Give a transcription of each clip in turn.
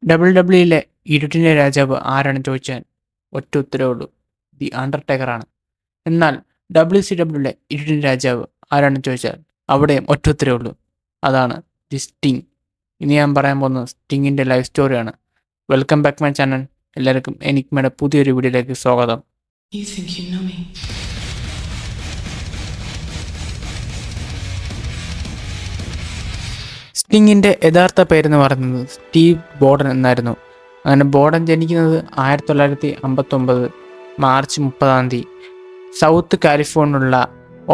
WWE ഇരുട്ടിന്റെ രാജാവ് ആരാണെന്ന് ചോദിച്ചാൽ ഒറ്റ ഉത്തരവേ ഉള്ളൂ, ദി അണ്ടർടേക്കർ ആണ്. എന്നാൽ WCW ഇരുട്ടിന്റെ രാജാവ് ആരാണെന്ന് ചോദിച്ചാൽ അവിടെയും ഒറ്റ ഉത്തരവേ ഉള്ളൂ, അതാണ് ദി സ്റ്റിങ്. ഇനി ഞാൻ പറയാൻ പോകുന്നത് സ്റ്റിങ്ങിന്റെ ലൈഫ് സ്റ്റോറിയാണ്. Welcome back my channel. എല്ലാവർക്കും എനിക്കുമയുടെ പുതിയൊരു വീഡിയോയിലേക്ക് സ്വാഗതം. You think you know me? സ്റ്റിങ്ങിന്റെ യഥാർത്ഥ പേരെന്ന് പറയുന്നത് സ്റ്റീവ് ബോർഡൻ എന്നായിരുന്നു. അങ്ങനെ ബോർഡൻ ജനിക്കുന്നത് 1959 മാർച്ച് 30 സൗത്ത് കാലിഫോർണിയുള്ള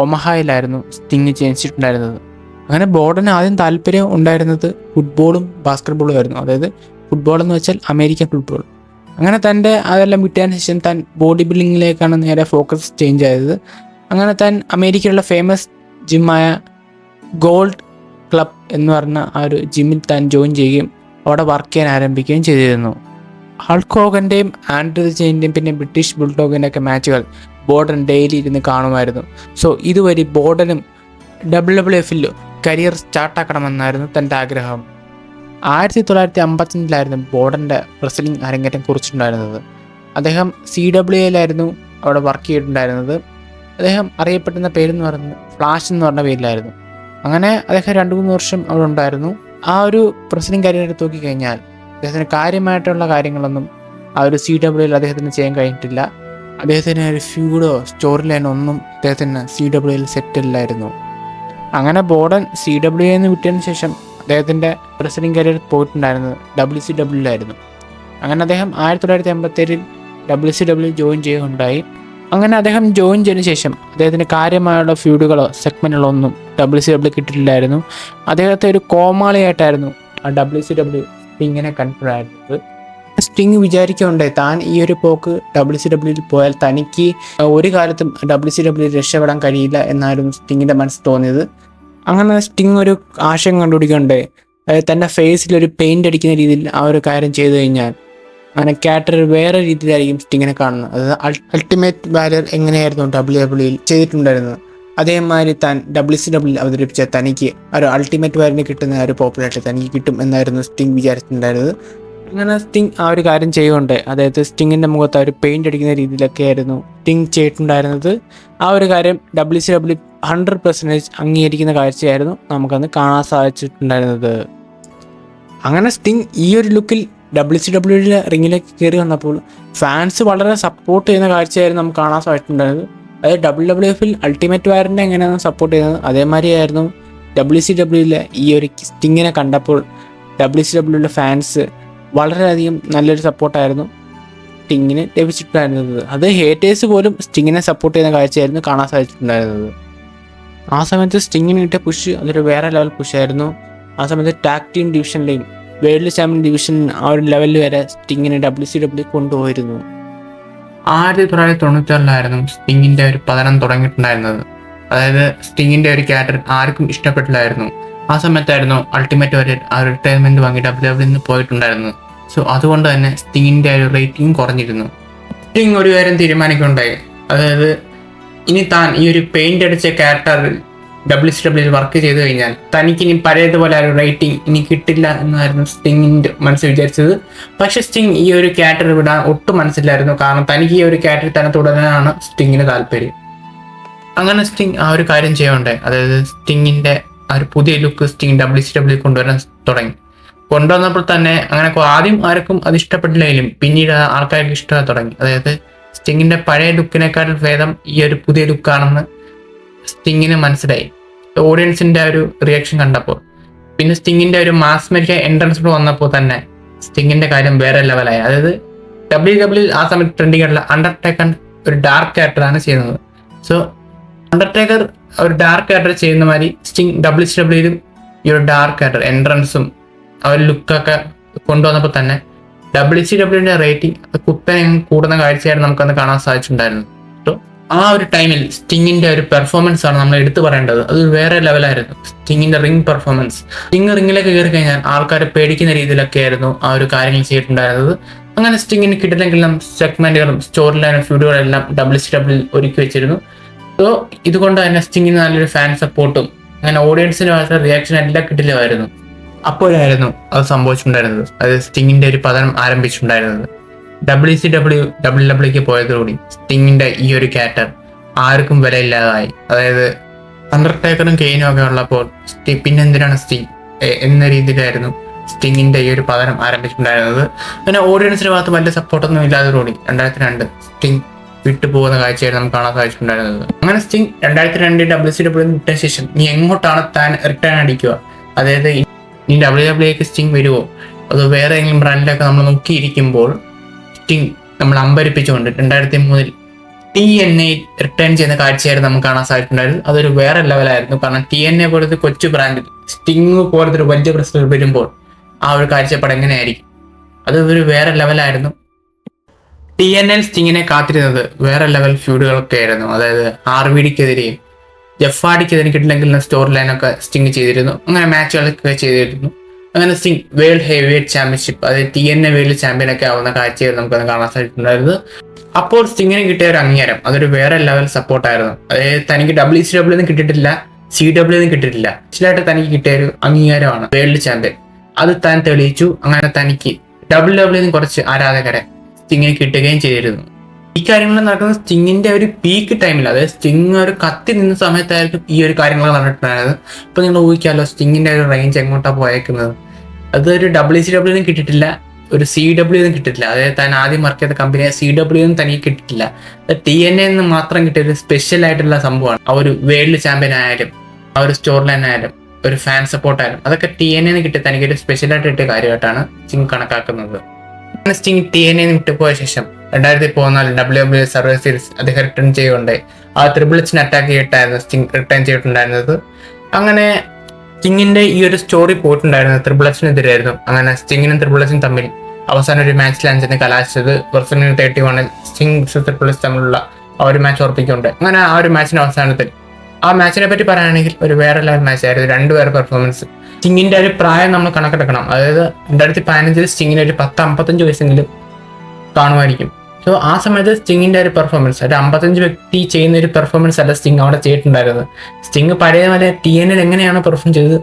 ഒമഹായിലായിരുന്നു സ്റ്റിങ് ജനിച്ചിട്ടുണ്ടായിരുന്നത്. അങ്ങനെ ബോർഡന് ആദ്യം താല്പര്യം ഉണ്ടായിരുന്നത് ഫുട്ബോളും ബാസ്കറ്റ്ബോളും ആയിരുന്നു. അതായത് ഫുട്ബോൾ എന്ന് വെച്ചാൽ അമേരിക്കൻ ഫുട്ബോൾ. അങ്ങനെ തൻ്റെ അതെല്ലാം വിട്ടതിന് ശേഷം താൻ ബോഡി ബിൽഡിങ്ങിലേക്കാണ് നേരെ ഫോക്കസ് ചേഞ്ച് ആയത്. അങ്ങനെ താൻ അമേരിക്കയിലുള്ള ഫേമസ് ജിമ്മായ ഗോൾഡ് ക്ലബ് എന്ന് പറഞ്ഞ ആ ഒരു ജിമ്മിൽ താൻ ജോയിൻ ചെയ്യുകയും അവിടെ വർക്ക് ചെയ്യാൻ ആരംഭിക്കുകയും ചെയ്തിരുന്നു. ഹൾക്ക് ഹോഗൻ്റെയും ആൻഡ്രൂ ചെയിൻ്റെയും പിന്നെ ബ്രിട്ടീഷ് ബുൾഡോഗിൻ്റെ ഒക്കെ മാച്ചുകൾ ബോർഡൻ ഡെയിലി ഇരുന്ന് കാണുമായിരുന്നു. സോ ഇതുവരെ ബോർഡനും WWF കരിയർ സ്റ്റാർട്ടാക്കണമെന്നായിരുന്നു തൻ്റെ ആഗ്രഹം. 1955 ബോർഡൻ്റെ റെസ്ലിംഗ് അരങ്ങേറ്റം കുറിച്ചിട്ടുണ്ടായിരുന്നത്. അദ്ദേഹം CWAയിലായിരുന്നു അവിടെ വർക്ക് ചെയ്തിട്ടുണ്ടായിരുന്നത്. അദ്ദേഹം അറിയപ്പെടുന്ന പേരെന്ന് പറയുന്നത് ഫ്ലാഷ് എന്ന് പറഞ്ഞ പേരിലായിരുന്നു. അങ്ങനെ അദ്ദേഹം 2-3 വർഷം അവിടെ ഉണ്ടായിരുന്നു. ആ ഒരു റെസ്ലിംഗ് കരിയർ എടുത്ത് നോക്കിക്കഴിഞ്ഞാൽ അദ്ദേഹത്തിന് കാര്യമായിട്ടുള്ള കാര്യങ്ങളൊന്നും ആ ഒരു CWAയിൽ അദ്ദേഹത്തിന് ചെയ്യാൻ കഴിഞ്ഞിട്ടില്ല. അദ്ദേഹത്തിന് ഒരു ഫ്യൂഡോ സ്റ്റോറി ലൈനോ ഒന്നും അദ്ദേഹത്തിന് CWAയിൽ സെറ്റില്ലായിരുന്നു. അങ്ങനെ ബോർഡൻ CWAയിൽ നിന്ന് വിട്ടതിന് ശേഷം അദ്ദേഹത്തിൻ്റെ റെസ്ലിംഗ് കരിയർ പോയിട്ടുണ്ടായിരുന്നത് WCWയിലായിരുന്നു. അങ്ങനെ അദ്ദേഹം 1987 WCW ജോയിൻ ചെയ്യുകയുണ്ടായി. അങ്ങനെ അദ്ദേഹം ജോയിൻ ചെയ്തതിനു ശേഷം അദ്ദേഹത്തിന് കാര്യമായുള്ള ഫ്യൂഡുകളോ സെഗ്മെൻറ്റുകളോ ഒന്നും WCW കിട്ടിയിട്ടില്ലായിരുന്നു. അദ്ദേഹത്തെ ഒരു കോമാളിയായിട്ടായിരുന്നു ആ WCW സ്റ്റിങ്ങിനെ കണ്ടിട്ടുണ്ടായിരുന്നത്. സ്റ്റിങ് വിചാരിക്കുകയുണ്ടായി താൻ ഈ ഒരു പോക്ക് WCWയിൽ പോയാൽ തനിക്ക് ഒരു കാലത്തും WCWയിൽ രക്ഷപ്പെടാൻ കഴിയില്ല എന്നായിരുന്നു സ്റ്റിങ്ങിൻ്റെ മനസ്സിൽ തോന്നിയത്. അങ്ങനെ സ്റ്റിങ് ഒരു ആശയം കണ്ടുപിടിക്കുകയുണ്ടായി. അതായത് തൻ്റെ ഫേസിൽ ഒരു പെയിൻ്റ് അടിക്കുന്ന രീതിയിൽ ആ ഒരു കാര്യം ചെയ്തു കഴിഞ്ഞാൽ അങ്ങനെ ക്യാരക്ടർ വേറെ രീതിയിലായിരിക്കും സ്റ്റിങ്ങിനെ കാണുന്നത്. അതായത് അൾട്ടിമേറ്റ് വാരിയർ എങ്ങനെയായിരുന്നു WWEയിൽ ചെയ്തിട്ടുണ്ടായിരുന്നത് അതേമാതിരി താൻ WCWയിൽ അവതരിപ്പിച്ച തനിക്ക് ഒരു അൾട്ടിമേറ്റ് വാരിയറിന് കിട്ടുന്ന ഒരു പോപ്പുലാരിറ്റി തനിക്ക് കിട്ടും എന്നായിരുന്നു സ്റ്റിങ് വിചാരിച്ചിട്ടുണ്ടായിരുന്നത്. അങ്ങനെ സ്റ്റിങ് ആ ഒരു കാര്യം ചെയ്യുന്നുണ്ട്. അതായത് സ്റ്റിങ്ങിൻ്റെ മുഖത്ത് ഒരു പെയിൻ്റ് അടിക്കുന്ന രീതിയിലൊക്കെ ആയിരുന്നു സ്റ്റിങ് ചെയ്തിട്ടുണ്ടായിരുന്നത്. ആ ഒരു കാര്യം WCW 100% അംഗീകരിക്കുന്ന കാഴ്ചയായിരുന്നു നമുക്കന്ന് കാണാൻ സാധിച്ചിട്ടുണ്ടായിരുന്നത്. അങ്ങനെ സ്റ്റിങ് ഈ ഒരു ലുക്കിൽ WCWയിലെ റിങ്ങിലേക്ക് കയറി വന്നപ്പോൾ ഫാൻസ് വളരെ സപ്പോർട്ട് ചെയ്യുന്ന കാഴ്ചയായിരുന്നു നമുക്ക് കാണാൻ സാധിച്ചിട്ടുണ്ടായിരുന്നത്. അതായത് WWFൽ അൾട്ടിമേറ്റ് വാരിയറിനെ എങ്ങനെയാണ് സപ്പോർട്ട് ചെയ്യുന്നത് അതേമാതിരിയായിരുന്നു WCWയിലെ ഈ ഒരു സ്റ്റിങ്ങിനെ കണ്ടപ്പോൾ WCWയിലെ ഫാൻസ് വളരെയധികം നല്ലൊരു സപ്പോർട്ടായിരുന്നു സ്റ്റിങ്ങിന് ലഭിച്ചിട്ടുണ്ടായിരുന്നത്. അത് ഹേറ്റേഴ്സ് പോലും സ്റ്റിങ്ങിനെ സപ്പോർട്ട് ചെയ്യുന്ന കാഴ്ചയായിരുന്നു കാണാൻ സാധിച്ചിട്ടുണ്ടായിരുന്നത്. ആ സമയത്ത് സ്റ്റിങ്ങിന് കിട്ടിയ പുഷ് അതൊരു വേറെ ലെവൽ പുഷായിരുന്നു. ആ സമയത്ത് ടാഗ് ടീം ഡിവിഷനിലെയും വേൾഡ് ചാമ്പ്യൻ ഡിവിഷൻ ആ ഒരു ലെവലിൽ വരെ സ്റ്റിങ്ങിനെ WCW കൊണ്ടുപോയിരുന്നു. 1996 സ്റ്റിങ്ങിൻ്റെ ഒരു പതനം തുടങ്ങിയിട്ടുണ്ടായിരുന്നത്. അതായത് സ്റ്റിങ്ങിൻ്റെ ഒരു ക്യാരക്ടർ ആർക്കും ഇഷ്ടപ്പെട്ടില്ലായിരുന്നു. ആ സമയത്തായിരുന്നു അൾട്ടിമേറ്റ് വാരിയർ ആ റിട്ടയർമെൻറ്റ് വാങ്ങി WWEയിൽ നിന്ന് പോയിട്ടുണ്ടായിരുന്നത്. സോ അതുകൊണ്ട് തന്നെ സ്റ്റിങ്ങിൻ്റെ ഒരു റേറ്റിംഗ് കുറഞ്ഞിരുന്നു. സ്റ്റിങ് ഒരു കാര്യം തീരുമാനിക്കുകയുണ്ടായി. അതായത് ഇനി താൻ ഈ ഒരു പെയിൻ്റ് അടിച്ച ക്യാരക്ടറിൽ WCWയിൽ വർക്ക് ചെയ്ത് കഴിഞ്ഞാൽ തനിക്കിനി പഴയതുപോലെ ആ ഒരു റേറ്റിംഗ് ഇനി കിട്ടില്ല എന്നായിരുന്നു സ്റ്റിങ്ങിൻ്റെ മനസ്സിൽ വിചാരിച്ചത്. പക്ഷേ സ്റ്റിങ് ഈ ഒരു ക്യാരക്ടർ വിടാൻ ഒട്ടും മനസ്സിലായിരുന്നു. കാരണം തനിക്ക് ഈ ഒരു ക്യാരക്ടർ തന്നെ തുടരാനാണ് സ്റ്റിങ്ങിന് താല്പര്യം. അങ്ങനെ സ്റ്റിങ് ആ ഒരു കാര്യം ചെയ്യുകയുണ്ടായി. അതായത് സ്റ്റിങ്ങിൻ്റെ ആ ഒരു പുതിയ ലുക്ക് സ്റ്റിങ് WCWയിൽ കൊണ്ടുവരാൻ തുടങ്ങി. കൊണ്ടുവന്നപ്പോൾ തന്നെ അങ്ങനെ ആദ്യം ആർക്കും അത് ഇഷ്ടപ്പെട്ടില്ലെങ്കിലും പിന്നീട് ആൾക്കാർക്ക് ഇഷ്ടമായി തുടങ്ങി. അതായത് സ്റ്റിങ്ങിൻ്റെ പഴയ ലുക്കിനേക്കാൾ ഭേദം ഈ ഒരു പുതിയ ലുക്കാണെന്ന് സ്റ്റിങ്ങിന് മനസ്സിലായി ഓഡിയൻസിൻ്റെ ഒരു റിയാക്ഷൻ കണ്ടപ്പോൾ. പിന്നെ സ്റ്റിങ്ങിൻ്റെ ഒരു മാസ് മെരിക്ക എൻട്രൻസ് വന്നപ്പോൾ തന്നെ സ്റ്റിങ്ങിൻ്റെ കാര്യം വേറെ ലെവലായി. അതായത് WWEയിൽ ആ സമയത്ത് ട്രെൻഡിങ് ആയിട്ടുള്ള അണ്ടർടേക്കർ ഒരു ഡാർക്ക് ക്യാരക്ടറാണ് ചെയ്യുന്നത്. സോ അണ്ടർടേക്കർ ഒരു ഡാർക്ക് ക്യാരക്ടർ ചെയ്യുന്ന മാതിരി സ്റ്റിങ് WCWയിലും ഈ ഒരു ഡാർക്ക് ക്യാരക്ടർ എൻട്രൻസും ആ ഒരു ലുക്കൊക്കെ കൊണ്ടുവന്നപ്പോൾ തന്നെ WCWയുടെ റേറ്റിംഗ് കുത്തനെ കൂടുന്ന കാഴ്ചയായിട്ട് നമുക്കന്ന് കാണാൻ സാധിച്ചിട്ടുണ്ടായിരുന്നു. സോ ആ ഒരു ടൈമിൽ സ്റ്റിങ്ങിൻ്റെ ഒരു പെർഫോമൻസ് ആണ് നമ്മൾ എടുത്തു പറയേണ്ടത്. അത് വേറെ ലെവലായിരുന്നു സ്റ്റിങ്ങിൻ്റെ റിംഗ് പെർഫോമൻസ്. സ്റ്റിങ് റിങ്ങിലേക്ക് കയറി കഴിഞ്ഞാൽ ആൾക്കാരെ പേടിക്കുന്ന രീതിയിലൊക്കെ ആയിരുന്നു ആ ഒരു കാര്യങ്ങൾ ചെയ്തിട്ടുണ്ടായിരുന്നത്. അങ്ങനെ സ്റ്റിങ്ങിന് കിട്ടില്ലെങ്കിലും സെഗ്മെന്റുകളും സ്റ്റോറി ലൈനും ഫ്യൂഡുകളെല്ലാം WCWയിൽ ഒരുക്കി വെച്ചിരുന്നു. സോ ഇതുകൊണ്ട് തന്നെ സ്റ്റിങ്ങിന് നല്ലൊരു ഫാൻ സപ്പോർട്ടും അങ്ങനെ ഓഡിയൻസിന് റിയാക്ഷൻ എല്ലാം കിട്ടില്ലായിരുന്നു. അപ്പോഴായിരുന്നു അത് സംഭവിച്ചിട്ടുണ്ടായിരുന്നത്. അത് സ്റ്റിങ്ങിന്റെ ഒരു പതനം ആരംഭിച്ചിട്ടുണ്ടായിരുന്നത്. WCW WWE പോയതോടുകൂടി സ്റ്റിങ്ങിന്റെ ഈ ഒരു ക്യാരക്ടർ ആർക്കും വിലയില്ലാതായി. അതായത് അണ്ടർടേക്കറും കെയിനും ഒക്കെ ഉള്ളപ്പോൾ പിന്നെന്തിനാണ് സ്റ്റിങ് എന്ന രീതിയിലായിരുന്നു സ്റ്റിങ്ങിന്റെ ഈ ഒരു പതനം ആരംഭിച്ചിട്ടുണ്ടായിരുന്നത്. പിന്നെ ഓഡിയൻസിന് ഭാഗത്ത് വലിയ സപ്പോർട്ടൊന്നും ഇല്ലാതോടുകൂടി 2002 സ്റ്റിങ് വിട്ടുപോകുന്ന കാഴ്ചയായിരുന്നു നമുക്ക് കാണാൻ സാധിച്ചിട്ടുണ്ടായിരുന്നത്. അങ്ങനെ സ്റ്റിങ് 2002 WCW വിട്ട ശേഷം നീ എങ്ങോട്ടാണ് താൻ റിട്ടേൺ അടിക്കുക, അതായത് ഇനി WWE സ്റ്റിങ് വരുമോ അതോ വേറെ ഏതെങ്കിലും ബ്രാൻഡിലൊക്കെ നമ്മൾ നോക്കിയിരിക്കുമ്പോൾ സ്റ്റിങ് നമ്മൾ അമ്പരിപ്പിച്ചുകൊണ്ട് 2003 TNA റിട്ടേൺ ചെയ്യുന്ന കാഴ്ചയായിരുന്നു നമുക്ക് കാണാൻ സാധിച്ചിട്ടുണ്ടായിരുന്നു. അതൊരു വേറെ ലെവലായിരുന്നു. കാരണം TNA പോലത്തെ കൊച്ചു ബ്രാൻഡിൽ സ്റ്റിങ് പോലത്തെ ഒരു വലിയ പ്രശ്നം വരുമ്പോൾ ആ ഒരു കാഴ്ചപ്പാട് എങ്ങനെയായിരിക്കും, അത് ഒരു വേറെ ലെവലായിരുന്നു. TNA സ്റ്റിങ്ങിനെ കാത്തിരുന്നത് വേറെ ലെവൽ ഫ്യൂഡുകളൊക്കെ ആയിരുന്നു. അതായത് RVDക്കെതിരെയും ജഫാഡിക്കെതിരെ കിട്ടില്ലെങ്കിൽ സ്റ്റോറി ലൈനൊക്കെ സ്റ്റിങ് ചെയ്തിരുന്നു. അങ്ങനെ മാച്ചുകളൊക്കെ ചെയ്തിരുന്നു. അങ്ങനെ Sting world heavyweight championship, അതായത് TNA വേൾഡ് ചാമ്പ്യനൊക്കെ ആവുന്ന കാഴ്ചയായിരുന്നു നമുക്കത് കാണാൻ സാധിച്ചിട്ടുണ്ടായിരുന്നത്. അപ്പോൾ സ്റ്റിങ്ങിന് കിട്ടിയ ഒരു അംഗീകാരം അതൊരു വേറെ ലെവൽ സപ്പോർട്ടായിരുന്നു. അതായത് തനിക്ക് WCW കിട്ടിയിട്ടില്ല, CW കിട്ടിയിട്ടില്ല, ചിലയായിട്ട് തനിക്ക് കിട്ടിയ ഒരു അംഗീകാരമാണ് വേൾഡ് ചാമ്പ്യൻ. അത് താൻ തെളിയിച്ചു. അങ്ങനെ തനിക്ക് WWE കുറച്ച് ആരാധകരെ സ്റ്റിങ്ങിന് കിട്ടുകയും ചെയ്തിരുന്നു. ഈ കാര്യങ്ങൾ നടക്കുന്ന സ്റ്റിങ്ങിന്റെ ഒരു പീക്ക് ടൈമിൽ, അതായത് സ്റ്റിങ് ഒരു കത്തി നിന്ന സമയത്തായിരിക്കും ഈ ഒരു കാര്യങ്ങൾ നടന്നിട്ടുണ്ടായത്. ഇപ്പൊ നിങ്ങൾ ഊഹിക്കാമല്ലോ സ്റ്റിങ്ങിന്റെ ഒരു റേഞ്ച് എങ്ങോട്ടാണ് പോയേക്കുന്നത്. അതൊരു WCW കിട്ടിയിട്ടില്ല, ഒരു CW കിട്ടിയിട്ടില്ല. അതായത് താൻ ആദ്യം വർക്ക് ചെയ്ത കമ്പനിയെ CW തനിക്ക് കിട്ടിയിട്ടില്ല. TNA മാത്രം കിട്ടിയ ഒരു സ്പെഷ്യൽ ആയിട്ടുള്ള സംഭവമാണ് ആ ഒരു വേൾഡ് ചാമ്പ്യൻ ആയാലും ആ ഒരു സ്റ്റോറി ലൈൻ ആയാലും ഒരു ഫാൻ സപ്പോർട്ടായാലും അതൊക്കെ TNA കിട്ടിയ തനിക്ക് ഒരു സ്പെഷ്യലായിട്ട് കിട്ടിയ കാര്യമായിട്ടാണ് സ്റ്റിങ് കണക്കാക്കുന്നത്. സ്റ്റിങ് TNA വിട്ടുപോയ ശേഷം 2014 WWE സർവൈവർ സീരീസ് അദ്ദേഹം റിട്ടേൺ ചെയ്യുകൊണ്ട് ആ Triple-Hനെ അറ്റാക്ക് ചെയ്തിട്ടായിരുന്നു സ്റ്റിങ് റിട്ടേൺ ചെയ്തിട്ടുണ്ടായിരുന്നത്. അങ്ങനെ സ്റ്റിങ്ങിന്റെ ഈ ഒരു സ്റ്റോറി പോയിട്ടുണ്ടായിരുന്നത് Triple-Hനെതിരായിരുന്നു. അങ്ങനെ സ്റ്റിങ്ങിനും Triple-Hനും തമ്മിൽ അവസാനം ഒരു മാച്ചിൽ 5 കലാശിച്ചത് WrestleMania 31 സ്റ്റിങ് Triple-H തമ്മിലുള്ള ആ ഒരു മാച്ച് ഉറപ്പിക്കുന്നുണ്ട്. അങ്ങനെ ആ ഒരു മാച്ചിന്റെ അവസാനത്തിൽ ആ മാച്ചിനെ പറ്റി പറയുകയാണെങ്കിൽ ഒരു വേറെ ലെവൽ മാച്ച് ആയിരുന്നു. രണ്ടുപേരുടെ പെർഫോമൻസ്. സ്റ്റിങ്ങിന്റെ ഒരു പ്രായം നമ്മൾ കണക്കെടുക്കണം. അതായത് 2015 സ്റ്റിങ്ങിന് ഒരു 10-55 വയസ്സെങ്കിലും കാണുമായിരിക്കും. സോ ആ സമയത്ത് സ്റ്റിങ്ങിന്റെ ഒരു പെർഫോമൻസ്, ഒരു 55 വ്യക്തി ചെയ്യുന്ന ഒരു പെർഫോമൻസ് അല്ല സ്റ്റിങ് അവിടെ ചെയ്തിട്ടുണ്ടായിരുന്നത്. സ്റ്റിങ് പഴയ പോലെ TNA എങ്ങനെയാണ് പെർഫോം ചെയ്തത്.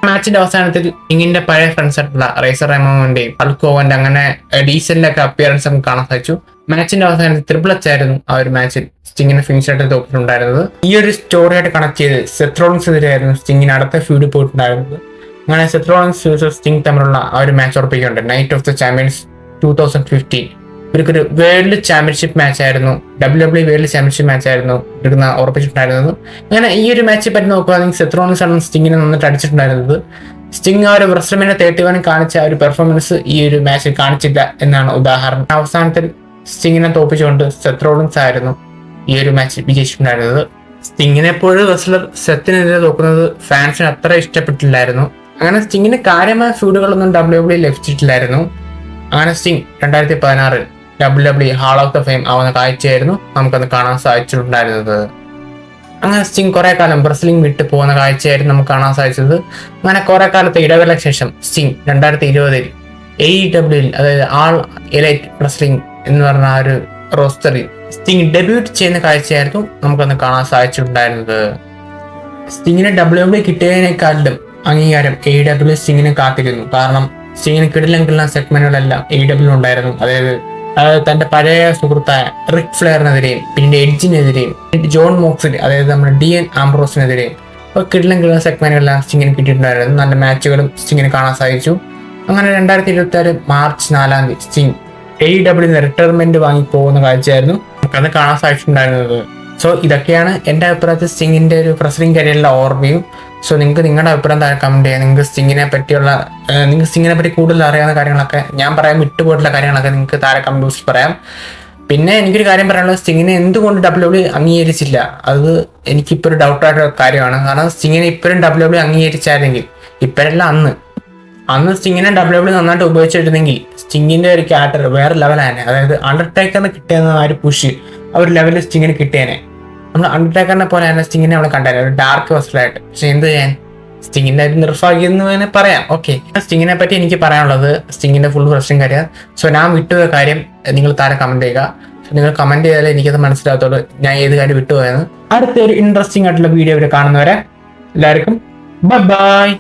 മാച്ചിന്റെ അവസാനത്തിൽ സ്റ്റിങ്ങിന്റെ പഴയ ഫ്രണ്ട്സ് ആയിട്ടുള്ള റേസർ റെമോന്റെയും ഹൾക്ക് ഹോഗന്റെ അങ്ങനെ ഡീസലിന്റെ ഒക്കെ അപ്പിയറൻസ് നമുക്ക് കാണാൻ സാധിച്ചു. മാച്ചിന്റെ അവസാനത്തിൽ Triple-H ആയിരുന്നു ആ ഒരു മാച്ചിൽ സ്റ്റിങ്ങിനെ ഫിനിഷ് ആയിട്ട് തോക്കിയിട്ടുണ്ടായിരുന്നത്. ഈ ഒരു സ്റ്റോറിയായിട്ട് കണക്ട് ചെയ്ത് സെത്ത് റോളിൻസിനെതിരെയായിരുന്നു സ്റ്റിങ്ങിന് അടുത്ത ഫ്യൂഡ് പോയിട്ടുണ്ടായിരുന്നത്. അങ്ങനെ സെത്ത് റോളിൻസ് സ്റ്റിങ് തമ്മിലുള്ള ആ ഒരു മാച്ച് ഉറപ്പിക്കുന്നുണ്ട്. Night of the champions 2015. ഇവർക്കൊരു വേൾഡ് ചാമ്പ്യൻഷിപ്പ് മാച്ച് ആയിരുന്നു, WWE വേൾഡ് ചാമ്പ്യൻഷിപ്പ് മാച്ച് ആയിരുന്നു ഇവർക്ക് ഉറപ്പിച്ചിട്ടുണ്ടായിരുന്നത്. അങ്ങനെ ഈ ഒരു മാച്ചിനെ പറ്റി നോക്കുകയാണെങ്കിൽ സെത്ത് റോളിൻസ് ആണ് സ്റ്റിങ്ങിനെ നന്നായിട്ട് അടിച്ചിട്ടുണ്ടായിരുന്നത്. സ്റ്റിങ് ആ ഒരു WrestleMania 31 കാണിച്ച ഒരു പെർഫോമൻസ് ഈ ഒരു മാച്ചിൽ കാണിച്ചില്ല എന്നാണ് ഉദാഹരണം. അവസാനത്തിൽ സ്റ്റിങ്ങിനെ തോപ്പിച്ചുകൊണ്ട് സെത്ത് റോളിൻസ് ആയിരുന്നു ഈ ഒരു മാച്ച് വിജയിച്ചിട്ടുണ്ടായിരുന്നത്. സ്റ്റിങ്ങിനെ എപ്പോഴും റെസ്ലർ സെത്തിനെതിരെ തോക്കുന്നത് ഫാൻസിന് അത്ര ഇഷ്ടപ്പെട്ടില്ലായിരുന്നു. അങ്ങനെ സ്റ്റിങ്ങിന് കാര്യമായ ഫ്യൂഡുകളൊന്നും WWE ലഭിച്ചിട്ടില്ലായിരുന്നു. അങ്ങനെ sting 2016 WWE hall of the fame ആവുന്ന കാഴ്ചയായിരുന്നു നമുക്കത് കാണാൻ സാധിച്ചിട്ടുണ്ടായിരുന്നത്. അങ്ങനെ സ്റ്റിങ് കുറെ കാലം റെസ്ലിംഗ് വിട്ട് പോകുന്ന കാഴ്ചയായിരുന്നു നമുക്ക് കാണാൻ സാധിച്ചത്. അങ്ങനെ കുറെ കാലത്തെ ഇടവേളയ്ക്ക് ശേഷം സ്റ്റിങ് 2020 AEW അതായത് ആൾ എലൈറ്റ് റെസ്ലിംഗ് എന്ന് പറഞ്ഞ ആ ഒരു റോസ്റ്ററിൽ സ്റ്റിങ് ഡെബ്യൂട്ട് ചെയ്യുന്ന കാഴ്ചയായിരുന്നു നമുക്കന്ന് കാണാൻ സാധിച്ചിട്ടുണ്ടായിരുന്നത്. സ്റ്റിങ്ങിന് WWE കിട്ടിയതിനേക്കാളും അംഗീകാരം AEW സ്റ്റിങ്ങിനെ കാത്തിരുന്നു. കാരണം സ്റ്റിങ്ങിന് കിടിലം സെഗ്മെന്റുകളെല്ലാം AEW ഉണ്ടായിരുന്നു. അതായത് തന്റെ പഴയ സുഹൃത്തായ റിക് ഫ്ലെയറിനെതിരെയും പിന്നെ എഡ്ജിനെതിരെയും ജോൺ മോക്സിൽ അതായത് നമ്മുടെ DN ആംബ്രോസിനെതിരെയും കിടിലം സെഗ്മെന്റുകളെല്ലാം സ്റ്റിങ്ങിന് കിട്ടിയിട്ടുണ്ടായിരുന്നു. നല്ല മാച്ചുകളും സ്റ്റിങ്ങിന് കാണാൻ സാധിച്ചു. അങ്ങനെ 2026 മാർച്ച് 4 സ്റ്റിങ് AEW റിട്ടയർമെന്റ് വാങ്ങി പോകുന്ന കാഴ്ചയായിരുന്നു നമുക്കത് കാണാൻ സാധിച്ചിട്ടുണ്ടായിരുന്നത്. സോ ഇതൊക്കെയാണ് എൻ്റെ അഭിപ്രായത്തിൽ സ്റ്റിങ്ങിന്റെ ഒരു റെസ്ലിംഗ് കരിയറിലെ ഓവർവ്യൂ. സോ നിങ്ങൾക്ക് നിങ്ങളുടെ അഭിപ്രായം താഴെ കമന്റ് ചെയ്യാം. നിങ്ങൾക്ക് സ്റ്റിങ്ങിനെ പറ്റി കൂടുതൽ അറിയാവുന്ന കാര്യങ്ങളൊക്കെ, ഞാൻ പറയാൻ വിട്ടുപോയിട്ടുള്ള കാര്യങ്ങളൊക്കെ നിങ്ങൾക്ക് താഴെ കമന്റ് ബോക്സിൽ പറയാം. പിന്നെ എനിക്കൊരു കാര്യം പറയാനുള്ളത്, സ്റ്റിങ്ങിനെ എന്തുകൊണ്ട് WWE അംഗീകരിച്ചില്ല, അത് എനിക്കിപ്പോൾ ഒരു ഡൗട്ടായിട്ടുള്ള കാര്യമാണ്. കാരണം സ്റ്റിങ്ങിനെ ഇപ്പോഴും WWE അംഗീകരിച്ചായിരുന്നെങ്കിൽ, ഇപ്പോഴല്ല അന്ന് സ്റ്റിങ്ങിനെ WWE നന്നായിട്ട് ഉപയോഗിച്ചിരുന്നെങ്കിൽ സ്റ്റിങ്ങിന്റെ ഒരു ക്യാരക്ടർ വേറെ ലെവലാണ്. അതായത് അണ്ടർടേക്കറിന് കിട്ടിയെന്ന ആ ഒരു പുഷ് ആ ഒരു ലെവലിൽ സ്റ്റിങ്ങിന് കിട്ടിയേനെ. നമ്മൾ അണ്ടർടേക്കറിനെ പോലെ തന്നെ സ്റ്റിങ്ങിനെ നമ്മൾ കണ്ടായിരുന്നു, ഒരു ഡാർക്ക് വെസലായിട്ട്. പക്ഷെ എന്ത് ചെയ്യാൻ, സ്റ്റിങ്ങിന്റെ നിർഭാഗ്യം എന്ന് പറയാം. ഓക്കെ, സ്റ്റിങ്ങിനെ പറ്റി എനിക്ക് പറയാനുള്ളത് സ്റ്റിങ്ങിന്റെ ഫുൾ റെസ്ലിംഗ് കരിയർ. സോ ഞാൻ വിട്ടുപോയ കാര്യം നിങ്ങൾ താഴെ കമന്റ് ചെയ്യുക. നിങ്ങൾ കമന്റ് ചെയ്താലേ എനിക്കത് മനസ്സിലാകത്തുള്ളൂ ഞാൻ ഏത് കാര്യം വിട്ടുപോയെന്ന്. അടുത്തൊരു ഇൻട്രസ്റ്റിംഗ് ആയിട്ടുള്ള വീഡിയോ കാണുന്നവരെ എല്ലാവർക്കും ബൈ.